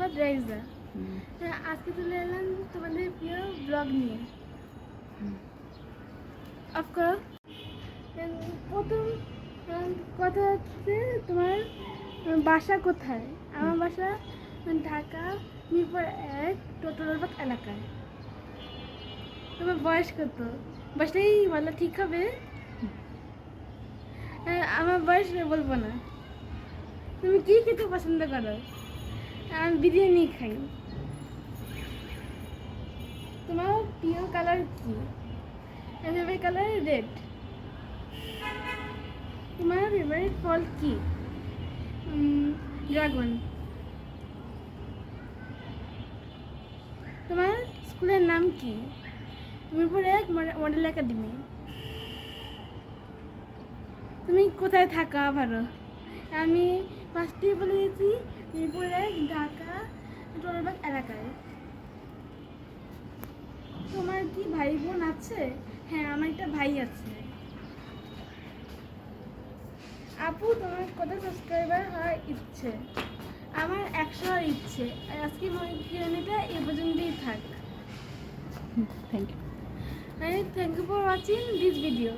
আরাফাত রাইজা। আজকে চলে এলাম তোমাদের প্রিয় ব্লগ নিয়ে। অফ করো। প্রথম কথা হচ্ছে তোমার বাসা কোথায়? আমার বাসা ঢাকা মিরপুর 1 টোটোরবাদ এলাকায়। তোমার বয়স কত? বয়সটাই বলা ঠিক হবে? আমার বয়স বলবো না। তুমি কি খেতে পছন্দ করো? আমি বিরিয়ানি খাই। তোমার প্রিয় কালার কি? Favourite colour red. তোমার ফেভারিট ফল কি? ড্রাগন। তোমার স্কুলের নাম কি? Mirpur 1 model academy. তুমি কোথায় থাকা ভালো? আমি ফার্স্টেই বলে দিয়েছি, মিরপুর 1 ঢাকা টোটোরবাদ এলাকায়। তোমার কি ভাই বোন আছে? হ্যাঁ, আমার একটা ভাই আছে। আপু, তোমার কত সাবস্ক্রাইবার হওয়ার ইচ্ছে? আমার 100 হওয়ার ইচ্ছে। আজকে কিউএনএটা এ পর্যন্তই থাক। Thank you. Thank you for watching this video.